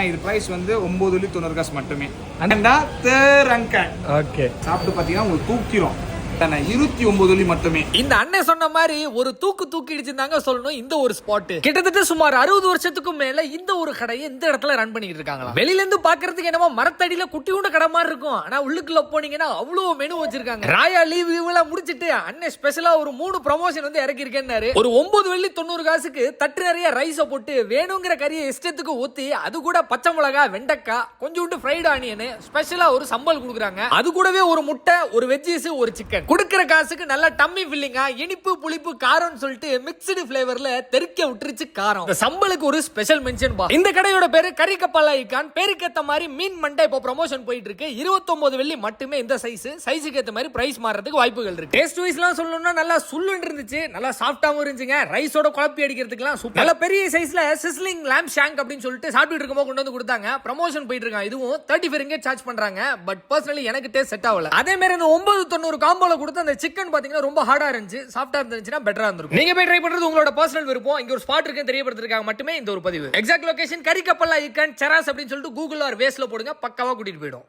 இது பிரைஸ் வந்து 9.90 காசு மட்டுமே. அண்டா தேரங்க ஓகே சாப்பிட்டு பாத்தீங்கன்னா உங்களுக்கு தூக்கிரும். 29 மட்டுமே. இந்த அண்ணன் சொன்ன மாதிரி ஒரு தூக்கிடுச்சுதாங்க சொல்லணும். இந்த ஒரு ஸ்பாட் கிட்டத்தட்ட சுமார் 60 வருஷத்துக்கும் மேல இந்த ஒரு கடையை இந்த இடத்துல ரன் பண்ணிட்டு இருக்காங்க. வெளியில இருந்து பாக்குறதுக்கு என்னமோ மரத்தடியில குட்டியூண்ட கடை மாதிரி இருக்கும். ஆனா உள்ளுக்குள்ள போனீங்கன்னா அவ்வளவு மெனு வச்சிருக்காங்க. ராயா லீவ் எல்லாம் முடிச்சிட்டு அண்ணன் ஸ்பெஷலா ஒரு 3 ப்ரமோஷன் வந்து இறக்கி இருக்கேன்னாரு. ஒரு 9.90 காசுக்கு தட்டு நிறைய ரைஸ போட்டு வேணுங்கிற கறியை இஷ்டத்துக்கு ஊத்தி அது கூட பச்சை மிளகா, வெண்டைக்காய், கொஞ்சோண்டு ஃப்ரைட் ஆனியன், ஸ்பெஷலா ஒரு சம்பல் கொடுக்குறாங்க. அது கூடவே ஒரு முட்டை, ஒரு வெஜ்ஜீஸ், ஒரு சிக்கன். குடுக்கிற காசுக்கு நல்ல டம்மி ஃபில்லிங்கா இனிப்பு புளிப்பு காரம்னு சொல்லிட்டு மிக்ஸ்டு ஃபிளேவர்ல தெறிக்க விட்டுருச்சு காரம். இந்த சம்பளுக்கு ஒரு ஸ்பெஷல் மென்ஷன் பா. இந்த கடையோட பேரு கறி கப்பலா ஐகான். பேருக்கு ஏத்த மாதிரி மீன் மண்டை இப்போ ப்ரமோஷன் போயிட்டு இருக்கு. 29 வெள்ளி மட்டுமே இந்த சைஸுக்கு ஏத்த மாதிரி பிரைஸ் மாறதுக்கு வாய்ப்புகள் இருக்கு. டேஸ்ட் வைஸ்லாம் சொல்லணும்னா நல்லா சுல்லுன்னு இருந்துச்சு, நல்லா சாஃப்டாவும் இருந்துச்சுங்க. ரைஸோட குழப்பி அடிக்கிறதுக்குலாம் சூப்பர். நல்ல பெரிய சைஸ்ல சிஸ்லிங் lamb shank அப்படின்னு சொல்லிட்டு சாப்பிட்டு இருக்கும்போது கொண்டு வந்து கொடுத்தாங்க. ப்ரமோஷன் போயிட்டு இருக்காங்க. இதுவும் 35 ringgit சார்ஜ் பண்றாங்க. பட் பர்சனலி எனக்கு டேஸ்ட் செட் ஆகல. அதே மாதிரி இந்த 9.90 காம்போல கொடுத்து அந்த சிக்கன் பாத்தீங்கன்னா ரொம்ப ஹார்டா இருந்துச்சு. சாஃப்டா இருந்துச்சுன்னா பெட்டரா இருந்திருக்கும். நீங்க போய் ட்ரை பண்றது உங்களோட பர்சனல் விருப்பம். இங்க ஒரு ஸ்பாட் இருக்கு தெரியப்படுத்துறதுக்காக மட்டுமே இந்த ஒரு பதிவு. எக்ஸாக்ட் லொகேஷன் கறி கப்பலா ஐகான் செராஸ் அப்படின்னு சொல்லிட்டு கூகுள் ஆர் வேஸ்ல போடுங்க, பக்காவா கூட்டிட்டு போயிடும்.